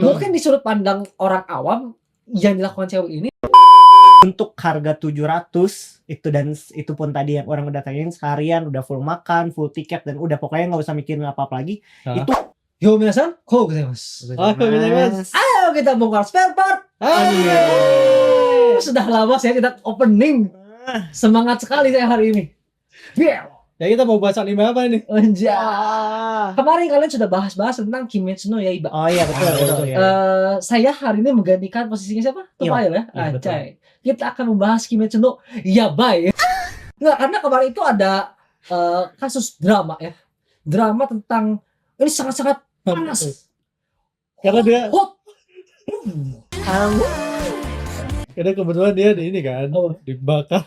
Mungkin di sudut pandang orang awam yang dilakukan cewek ini Untuk harga 700 itu, dan itu pun tadi yang orang udah tanyain, seharian udah full makan, full tiket, dan udah pokoknya nggak usah mikirin apa-apa lagi. Itu yo minasan, gozaimasu. Ayo kita bongkar spare part. Sudah lama saya tidak opening. Semangat sekali saya hari ini. Ya kita mau bahas anime apa ini? Anjay. Kemarin kalian sudah bahas-bahas tentang Kimetsu no Yaiba. Oh iya betul betul. Ya. Saya hari ini menggantikan posisinya siapa? Tupail ya. Iya, betul. Anjay. Kita akan membahas Kimetsu no Yaiba. Enggak, karena kemarin itu ada kasus drama ya. Drama tentang ini sangat-sangat panas. Karena dia Hot. Karena kebetulan dia di ini kan dibakar.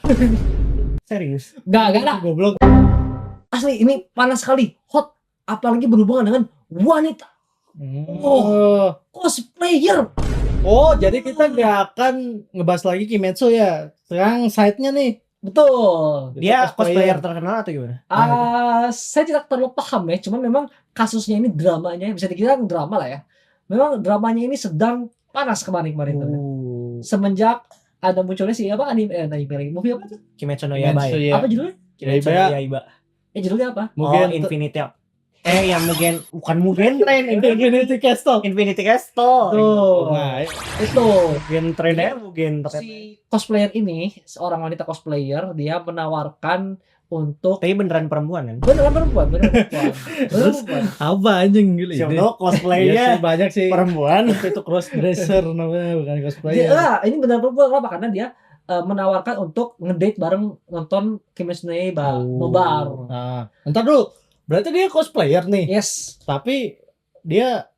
Serius. Enggak lah. Goblok. Asli ini panas sekali. Hot. Apalagi berhubungan dengan wanita. Cosplayer. Oh, jadi kita nggak akan ngebahas lagi Kimetsu ya. Sekarang side-nya nih. Betul. Dia cosplayer terkenal atau gimana? Saya tidak terlalu paham ya. Cuma memang kasusnya ini dramanya bisa dibilang drama lah ya. Memang dramanya ini sedang panas kemarin-kemarin tuh. Semenjak ada munculnya si apa anime movie apa tuh? Kimetsu no Yaiba. Apa judulnya? Kimetsu no Yaiba. Judulnya apa? Mugen Infinity. Yang Mugen, bukan Mugen Train, Infinity Castle. Infinity Castle. Tuh. Nah, Itu Mugen Train ya, Mugen Train. si cosplayer ini, seorang wanita cosplayer, dia menawarkan untuk Tapi beneran perempuan kan? beneran perempuan. apa anjing gila Siapa ini? tahu Iya cosplaynya sih, banyak sih. perempuan. Itu cross dresser namanya, bukan cosplayer. Ini beneran perempuan kenapa? Karena dia menawarkan untuk ngedate bareng nonton Kimetsu no Yaiba nobar. Nah, entar dulu. Berarti dia cosplayer nih. Yes, Tapi dia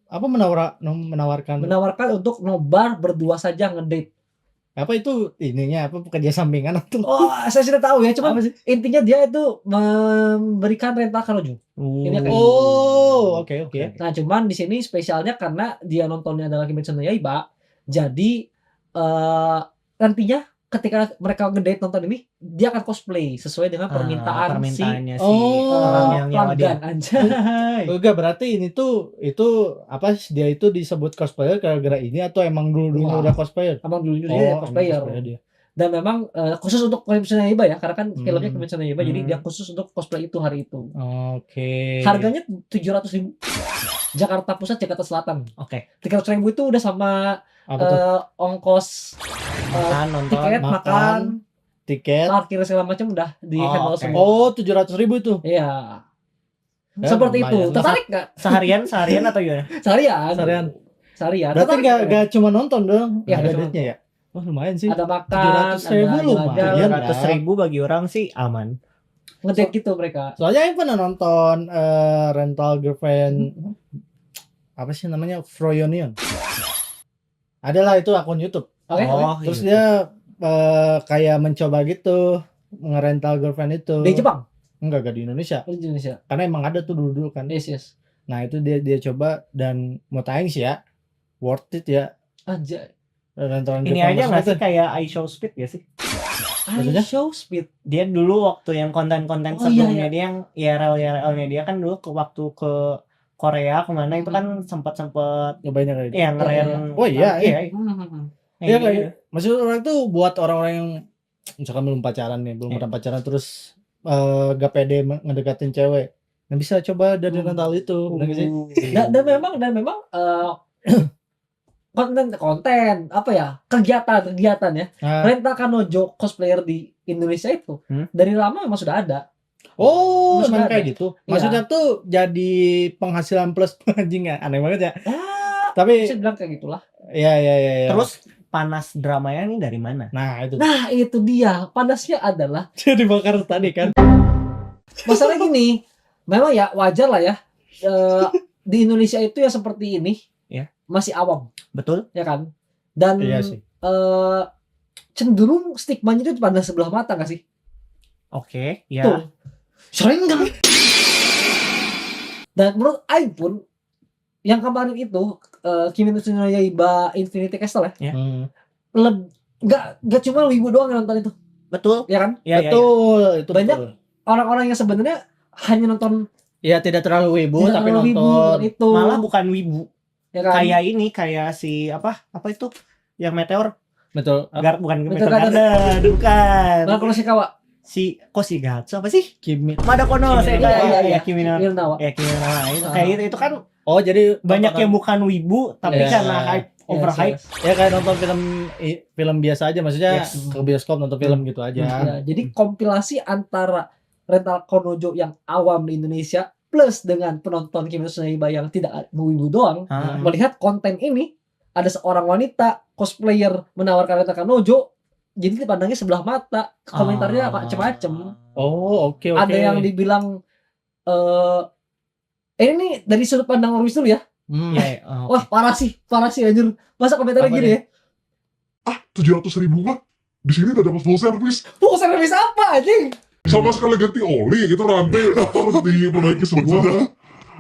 apa menawarkan untuk nobar berdua saja ngedate. apa itu ininya apa kerja sampingan atau Oh, saya sudah tahu ya, cuman apa sih? intinya dia itu memberikan rental kanojo. Ini kayak Oh, oke. Nah, cuman di sini spesialnya karena dia nontonnya adalah Kimetsu no Yaiba, jadi nantinya ketika mereka ngedate nonton ini, dia akan cosplay sesuai dengan permintaannya si Oh, orang yang nyawa dia. pelanggan anjay. Enggak, berarti ini tuh itu apa dia itu disebut cosplayer gara-gara ini atau emang dulu Wah. udah cosplayer? Abang dulu dia cosplayer. Dia. Dan memang khusus untuk Kimetsu no Yaiba ya, karena kan filmnya Kimetsu no Yaiba, jadi Hmm. dia khusus untuk cosplay itu hari itu. Oke. Harganya 700.000. Jakarta Pusat, Jakarta Selatan. Oke. 300.000 itu udah sama Apa tuh? ongkos Makan, nonton. tiket, makan, Tiket. parkir segala macam udah di Oh, handle oke. semua. Oh, 700.000 itu. Iya. Ya, Seperti itu. lumayan. Tertarik nggak? Seharian atau gimana? Seharian. Berarti Tertarik nggak cuma nonton dong. Ya, Ada nggak cuma date-nya ya. Oh, lumayan sih. ada makan, 700.000 ada lumayan. jalan-jalan, 700.000 bagi orang sih aman. ngedate gitu mereka. Soalnya yang pernah nonton Rental Girlfriend apa sih namanya Froyonion. Adalah itu akun YouTube. Oke. Oh, Terus gitu. dia kayak mencoba gitu ngerental girlfriend itu. Di Jepang, Enggak di Indonesia. di Indonesia. Karena emang ada tuh dulu kan. Yes. Nah, itu dia coba dan mau tayang sih ya. Worth it ya. Anjay. Rental Ini aja nggak sih kayak iShowSpeed ya sih? Maksudnya? Show speed. Dia dulu waktu yang konten-konten Oh, sebelumnya iya. dia yang IRL-nya dia kan dulu waktu ke Korea kemana itu kan sempat banyak kali. ya ngeren. Oh iya, Iya Iya, kayak maksud orang tuh buat orang-orang yang misalkan belum pacaran nih, belum pernah pacaran terus gak pede ngedekatin cewek. Nah, bisa coba dari rental itu. Benar nggak sih? Dan memang konten apa ya, kegiatan ya, Nah, rental kanojo cosplayer di Indonesia itu dari lama memang sudah ada. oh, Maksudnya emang kayak ada. gitu. Iya. Maksudnya tuh jadi penghasilan plus anjing ya. Aneh banget ya. Ya, Tapi bisa bilang kayak gitulah. ya. Terus panas dramanya nih dari mana? Nah, itu. Nah, itu dia. Panasnya adalah Jadi bakar tadi kan. masalah gini. Memang ya wajar lah ya. Di Indonesia itu ya seperti ini. Ya. Masih awam, Betul? ya kan? Dan Iya sih. cenderung stigmanya itu pada sebelah mata gak sih? Oke, ya. Tuh. Sering kan? Dan menurut Aing pun yang kemarin itu Kimetsu no Yaiba Infinity Castle ya. Ya. Gak cuma wibu doang yang nonton itu, Betul. ya kan? Ya, Betul, itu Banyak betul. orang-orang yang sebenarnya hanya nonton Ya tidak terlalu wibu tidak tapi terlalu wibu, nonton. itu. Malah bukan wibu. ya kan? kayak si apa itu yang meteor Betul. bukan Meteor meteor garden, bukan Nah, kalau Shikawa, si Koshigatsu apa sih Kimi. Madokono Kimi no Nawa. Kimi no Nawa. Kimi no Nawa itu Ah. kayak itu kan Oh, jadi banyak tontonan- yang bukan wibu tapi Yes. karena hype overhype. ya kayak nonton film biasa aja, maksudnya Yes. ke bioskop nonton film gitu aja. Ya, jadi kompilasi antara rental konojo yang awam di Indonesia plus dengan penonton Kimetsu no Yaiba yang tidak wibu doang Ah. melihat konten ini, ada seorang wanita cosplayer menawarkan rental konojo, jadi dipandangnya sebelah mata, komentarnya macam-macam. Oh, oke. Ada yang dibilang ini dari sudut pandang Ruis dulu ya. Iya, oh, Wah, parah sih anjir. Masa komentarnya Apa gini nih? ya? 700.000 mah di sini udah dapat full service, Full service apa anjing? sama sekali ganti oli gitu, rantai harus diperbaiki semua.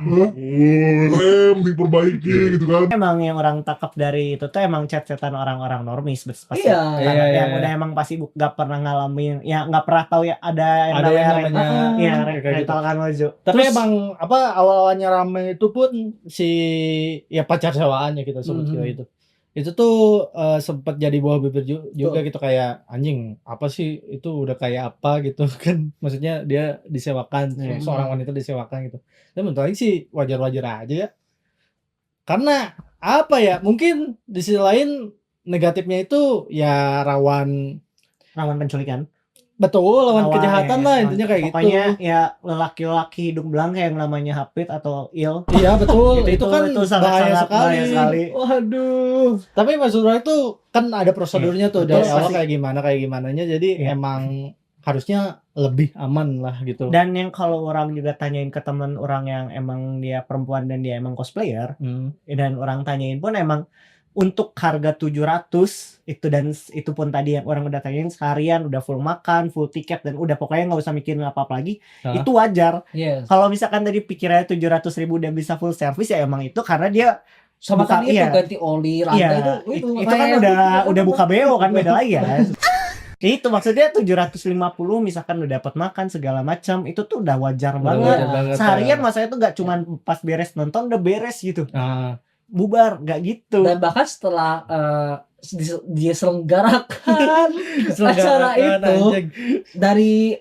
Rem diperbaiki gitu kan. emang yang orang tangkap dari itu tuh emang chat-chatan orang-orang normis pasti. Iya. Karena Iya, yang iya. udah emang pasti gak pernah ngalamin, ya nggak pernah tahu ya ada yang Ada yang namanya namanya iya kayak gitu. rental kanojo. Tapi Terus- emang apa awal-awalnya rame itu pun si ya pacar sewaannya kita sebut Mhm. kira itu tuh sempat jadi buah bibir juga gitu, kayak anjing apa sih itu, udah kayak apa gitu kan, maksudnya dia disewakan, Iya. seorang wanita disewakan gitu. Dan menurut aku sih wajar-wajar aja ya, karena apa ya, mungkin di sisi lain negatifnya itu ya rawan penculikan. betul, lawan Awalnya, kejahatan lah intinya kayak pokoknya gitu. ya lelaki-lelaki hidung belang yang namanya Hapit atau Il. Iya betul, itu kan bahaya sangat-sangat sekali. bahaya sekali. Waduh. Tapi maksudnya itu kan ada prosedurnya tuh Betul, dari awal pasti. kayak gimananya, jadi Iya. emang harusnya lebih aman lah gitu. Dan yang kalau orang juga tanyain ke teman orang yang emang dia perempuan dan dia emang cosplayer, dan orang tanyain pun emang untuk harga 700 itu, dan itu pun tadi yang orang udah tanyain seharian udah full makan, full tiket, dan udah pokoknya nggak usah mikirin apa-apa lagi. Hah? Itu wajar. Yes. Kalau misalkan tadi pikirannya 700.000 dan bisa full service, ya emang itu karena dia Sama buka- kan itu iya. ganti oli, rantai iya, itu itu kan rem. udah buka BO kan, beda lagi ya. Itu maksudnya 750 misalkan udah dapat makan segala macam, itu tuh udah wajar banget. Wajar banget, Seharian ya. masa itu nggak cuman pas beres nonton udah beres gitu. Nah, Bubar, nggak gitu. Dan bahkan setelah dia selenggarakan acara itu anjing. dari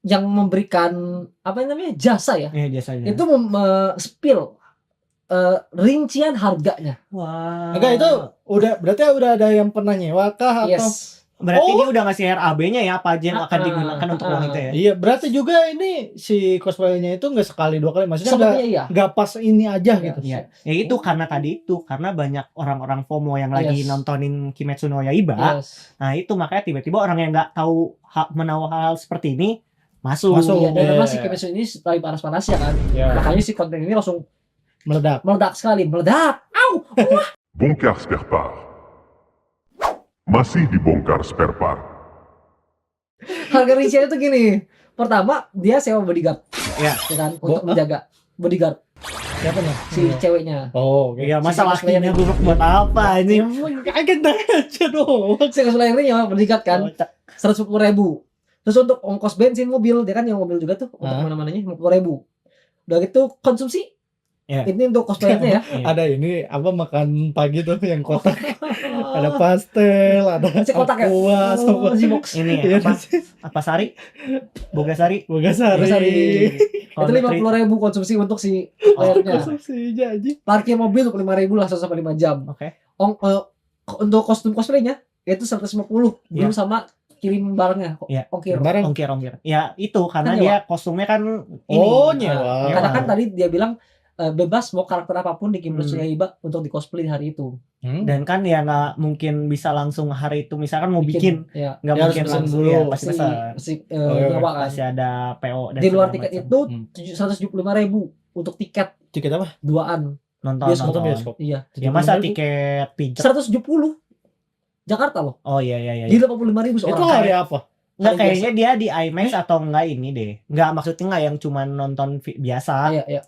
yang memberikan apa namanya jasa ya, Ya biasanya. itu spill rincian harganya. Wah. Enggak, itu berarti udah ada yang pernah nyewa kah atau? Yes. Berarti Oh. ini udah ngasih RAB-nya ya, apa aja yang akan Ah, digunakan untuk uang itu ya. Iya, berarti juga ini si cosplaynya itu nggak sekali dua kali, maksudnya Sepertinya iya. nggak pas ini aja Iya. gitu. Iya. Ya itu karena tadi itu karena banyak orang-orang FOMO yang lagi Yes. nontonin Kimetsu no Yaiba. Yes. Nah, itu makanya tiba-tiba orang yang nggak tahu menawa hal seperti ini masuk. Masuk. Iya, dan Iya. memang si Kimetsu ini lagi panas-panasnya kan. Ya, Makanya si konten ini langsung meledak. meledak sekali, meledak. Au! Bongkar spare part. Masih dibongkar spare part. Harga rinciannya tuh gini. Pertama, dia sewa bodyguard. Iya. Ya kan, untuk menjaga bodyguard Siapa nih? si ceweknya. Oh, oke. Iya, masa Si lakinya cosplaynya buruk buat apa ini? Kaget aja dong. Si cosplayer ini nyewa bodyguard kan 110.000. Terus untuk ongkos bensin mobil, dia kan nyewa mobil juga tuh untuk Hah? mana-mananya 50.000. Udah gitu konsumsi. Iya. Ini untuk cosplayernya ya. Ada ini apa makan pagi tuh yang kotak. Ada pastel, ada Si kotak ya. aqua, Oh, sama si box. Ini Iya, apa Sari? Bogasari. Bogasari. Itu 50.000 konsumsi untuk si cosplayernya. Konsumsi janji. Parkir mobil untuk 5.000 lah 1-5 jam. Oke. Untuk kostum cosplaynya itu 150 belum sama kirim barangnya. Iya. Ongkir. Barang. Ongkir. Ya itu karena Kan dia kostumnya kan ini. Oh, Nah, nyewa. karena kan tadi dia bilang bebas mau karakter apapun di Kimetsu no Hmm. Yaiba untuk di cosplay hari itu. Dan kan ya nggak mungkin bisa langsung hari itu misalkan mau bikin ya nggak Ya, mungkin harus pesen langsung dulu. ya, pasti si, pesan. si oke. nyewa kan. Pasti ada PO dan Di luar segala tiket macam. itu Hmm. 175.000 untuk tiket Tiket apa? duaan. nonton bioskop. Nonton bioskop. Iya. Ya masa tiket pijat. 170 Jakarta loh. Oh iya iya iya. Di 85.000 Itu seorang. hari apa? Enggak, hari kayaknya dia di IMAX atau enggak ini deh. Enggak, maksudnya enggak yang cuma nonton biasa. Iya, iya.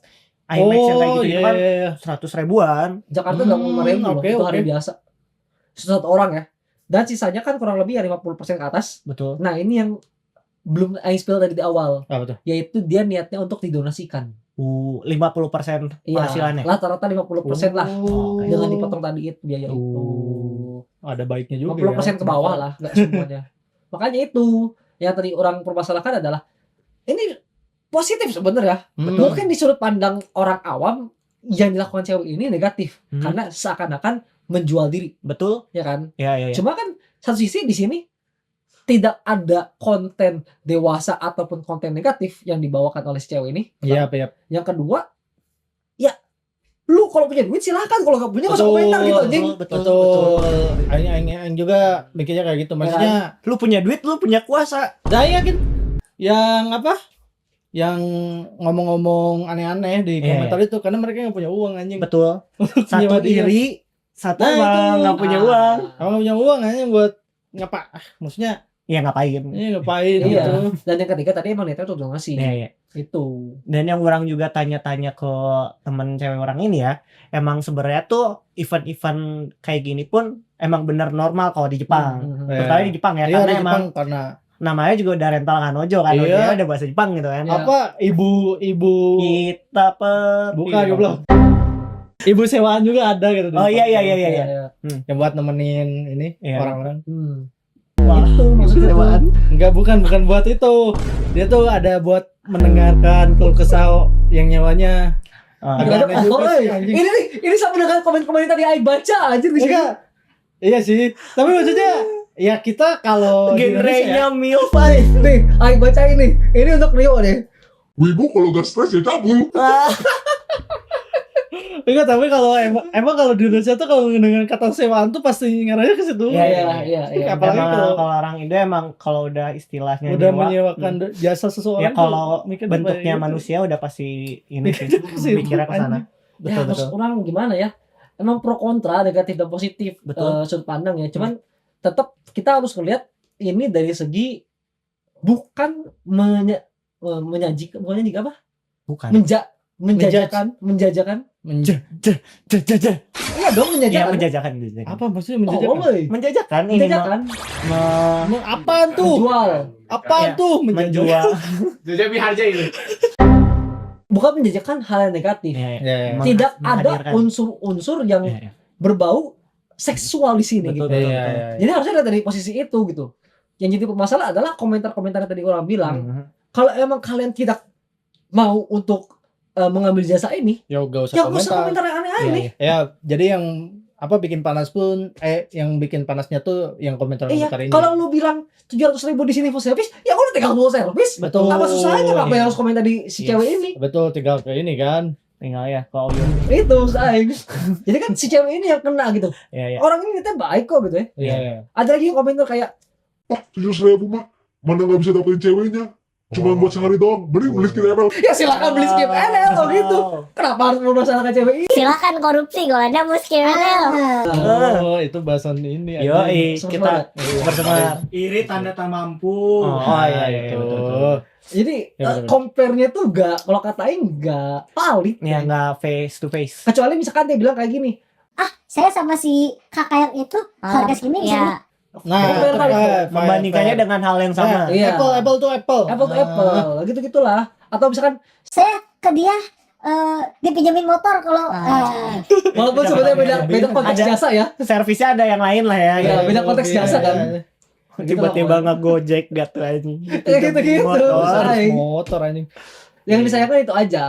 IMAX yang kayak gitu iya, kan iya, iya. 100 ribuan. Jakarta 85.000 loh. oke, Itu hari oke. biasa. Satu orang ya. Dan sisanya kan kurang lebih ya 50% ke atas. Betul. Nah, ini yang belum I spill tadi di awal, Apa tuh? yaitu dia niatnya untuk didonasikan. 50% Iya, penghasilannya. rata-rata 50% lah Oke. dengan dipotong tadi itu biaya itu. Ada baiknya juga 50% ke bawah lah, nggak semuanya. Makanya itu yang tadi orang permasalahkan adalah ini positif sebenarnya. Mungkin di sudut pandang orang awam yang dilakukan cewek ini negatif karena seakan-akan menjual diri, Betul? ya kan? Ya. Cuma kan satu sisi di sini tidak ada konten dewasa ataupun konten negatif yang dibawakan oleh si cewek ini. Iya. Yang kedua, ya lu kalau punya duit silakan, kalau nggak punya nggak usah komentar gitu anjing. Betul. Aing juga mikirnya kayak gitu. Maksudnya Lu punya duit, lu punya kuasa. dah yakin yang apa? Yang ngomong-ngomong aneh-aneh di Iya, komentar itu karena mereka nggak punya uang anjing. Betul. Satu Nyewa dia. iri, satu Nah, emang itu. nggak punya uang. Kalau nggak punya uang anjing buat ngapa? Maksudnya Ya ngapain? ngapain Iya. gitu. Dan yang ketiga tadi emang niatnya untuk ngasih. Iya. Itu. Dan yang orang juga tanya-tanya ke temen cewek orang ini ya, emang sebenarnya tuh event-event kayak gini pun emang bener normal kalau di Jepang. Terutama di Jepang ya, Iya, karena di emang Jepang karena namanya juga udah rental kanojo kan, Iya. Ojo ada bahasa Jepang gitu kan. Iya. apa ibu Kita bukan goblok. Ibu sewaan juga ada gitu. di Oh iya Jepang. iya. Iya. Yang buat nemenin ini Iya. orang-orang. Wah, Itu maksudnya sewaan. Enggak, bukan buat itu. Dia tuh ada buat mendengarkan keluh kesah yang nyawanya. Ada Aneh juga sih, anjing. ini sama dengan komen-komen yang tadi Ai baca aja di sini. Enggak. Iya sih. Tapi maksudnya ya kita kalau di Indonesia ya, Genrenya milf. Nih, Ai baca ini. Ini untuk Rio nih. Wibu kalau gak stres ya cabul. enggak, tapi kalau emang kalau di Indonesia tuh kalau mendengar kata sewaan tuh pasti ngarahnya ke situ. Iya. Apalagi Emang kalau kalau orang Indo emang kalau udah istilahnya udah nyewa, menyewakan jasa ya seseorang kalau tuh mikir bentuknya gitu. manusia udah pasti ini sih Sih, mikirnya ke sana. Ya, terus orang gimana ya? Emang pro kontra, negatif dan positif. Betul. Sudut pandang ya. Cuman tetap kita harus ngelihat ini dari segi bukan menyajikan, bukannya juga apa? Bukan. Menjajakan. Jajajan. Iya dong, Ya menjajakan. menjajakan. Apa maksudnya Oh, menjajakan? woy. Menjajakan ini Menjajakan. Apaan tuh? Menjual. Apaan Ya, tuh menjual. Jadi harga itu. Bukan menjajakan hal yang negatif. Ya, Ya, ya. Tidak ada menghadirkan. unsur-unsur yang Ya. berbau seksual di sini Betul, gitu. betul, Iya, betul. iya, iya. Jadi harusnya dari posisi itu gitu. Yang jadi masalah adalah komentar-komentar yang tadi orang bilang. Mhm. Kalau emang kalian tidak mau untuk mengambil jasa ini, Ya gak usah ya nggak usah komentar. komentar yang aneh-aneh. Iya, iya. Ya, jadi yang apa bikin panas pun yang bikin panasnya tuh yang Iya, komentar-komentar ini. kalau lu bilang 700.000 di sini full service, ya udah tinggal full service. Betul. Apa susahnya ngapain Iya. harus komentar di si Iya. cewek ini? Betul, tinggal ke ini kan. Tinggal ya kalau Oyo. Itu say. Jadi kan si cewek ini yang kena gitu. Ya, ya. Orang ini kita baik kok gitu ya. Iya, iya. Ada lagi yang komentar kayak, Pak 700.000 mah mana gak bisa dapetin ceweknya. Cuma buat sehari doang. Mending beli skin ML. ya silakan beli skip NL kalau gitu. Kenapa harus mempermasalahkan cewek ini? Silakan korupsi kalau Anda mau skill. Oh, itu bahasan ini. Yo, anjing. Semangat. kita bersemangat. Iri tanda tak mampu. Oh, iya, iya, itu. betul, betul. Jadi Ya, bener-bener. compare-nya tuh gak, kalau katain gak valid. Ya nggak face to face. Kecuali misalkan dia bilang kayak gini, Saya sama si kakak yang itu harga segini bisa ya. Nah, Fair, fair. Membandingkannya dengan hal yang sama. Iya. Apple to apple. Apple to apple, gitu-gitulah. Atau misalkan saya ke dia dipinjemin motor kalau walaupun sebenarnya beda konteks Ada- jasa ya. Servisnya ada yang lain lah ya. Iya, beda konteks jasa kan. Tiba-tiba ngegojek gitu anjing. Ya gitu-gitu. Motor. say. Motor anjing. Yang disayangkan itu aja.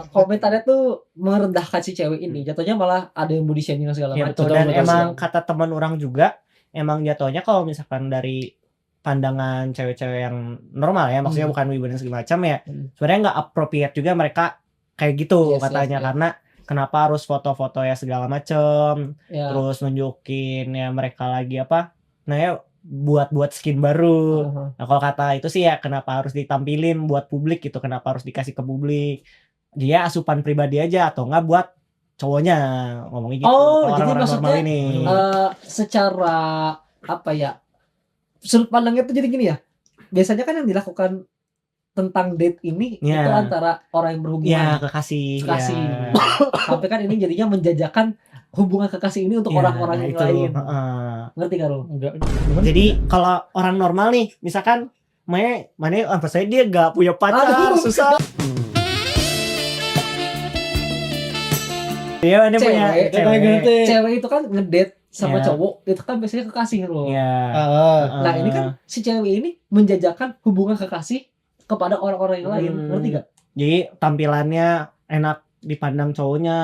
Komentarnya tuh merendahkan si cewek ini. Jatuhnya malah ada yang body shaming dan segala Ya macam. betul, dan betul, emang kata teman orang juga emang jatuhnya kalau misalkan dari pandangan cewek-cewek yang normal ya, maksudnya bukan wibu dan segala macam ya, sebenarnya nggak appropriate juga mereka kayak gitu Yes, katanya, yes, yes. karena kenapa harus foto-foto ya segala macam, Ya. terus nunjukin ya mereka lagi apa, nah ya buat skin baru. Nah kalau kata itu sih ya kenapa harus ditampilin buat publik gitu, kenapa harus dikasih ke publik, dia asupan pribadi aja atau enggak buat cowoknya, ngomongnya gitu. Oh, Kalau jadi orang-orang normal maksudnya, ini. Secara apa ya, sudut pandangnya tuh jadi gini ya. Biasanya kan yang dilakukan tentang date ini Ya. itu antara orang yang berhubungan. Ya kekasih. Kekasih. Ya. Tapi kan ini jadinya menjajakan hubungan kekasih ini untuk Ya, orang-orang yang itu. lain. Heeh. Ngerti gak lo? Enggak. Jadi kalau orang normal nih, misalkan mana apa saya dia gak punya pacar, Aduh. susah. Iya, dia punya Cewek. cewek. Cewek itu kan ngedate sama Iya. cowok, itu kan biasanya kekasih loh. Iya. Nah, ini kan si cewek ini menjajakan hubungan kekasih kepada orang-orang yang lain, ngerti gak? Jadi tampilannya enak dipandang cowoknya,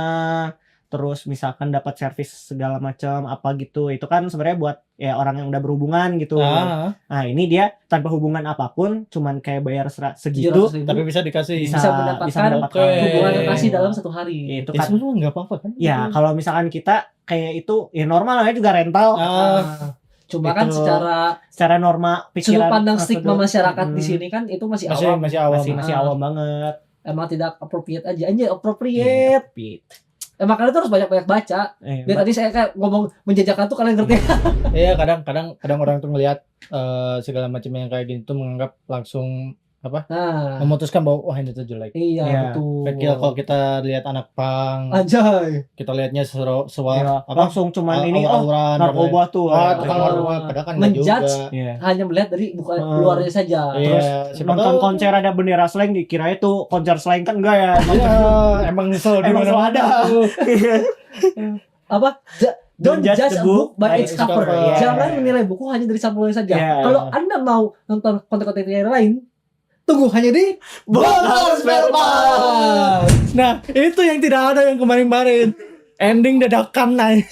terus misalkan dapat servis segala macam apa gitu, itu kan sebenarnya buat ya orang yang udah berhubungan gitu. Nah ini dia tanpa hubungan apapun, cuman kayak bayar segitu, 700.000 tapi bisa dikasih. bisa mendapatkan hubungan kekasih dalam satu hari. Itu Ya kan sebenarnya nggak apa-apa kan? ya kalau misalkan kita kayak itu ya normal ya juga rental. Cuma kan Itu secara norma sudut pikiran pandang stigma prosedur. masyarakat di sini kan itu masih Masih awam. masih awam. masih awam banget. Emang tidak appropriate aja. Anjir, appropriate. Emang kalian tuh harus banyak-banyak baca. Biar tadi saya kayak ngomong menjajakan tuh kalian ngerti. Iya, kadang orang tuh ngelihat segala macam yang kayak gini tuh menganggap langsung Nah, memutuskan bahwa wah ini tuh jelek. iya Iya. betul. Kayak kalau kita lihat anak pang, Anjay. kita lihatnya Iya, langsung cuman ini aura narkoba tuh. tukang narkoba, padahal kan nggak Menjudge. juga. Iya. Hanya melihat dari bukan luarnya saja. Iya, siapa Nonton tahu. konser ada bendera slang dikira itu konser slang kan enggak ya? Iya, emang selalu di Emang selalu mana-mana. Apa? Don't judge a book by its cover. Iya. Jangan menilai buku hanya dari sampulnya saja. Iya. Kalau Anda mau nonton konten-konten yang lain, tunggu hanya di Bongkar Spare Nah, itu yang tidak ada yang kemarin-kemarin. Ending dadakan naik.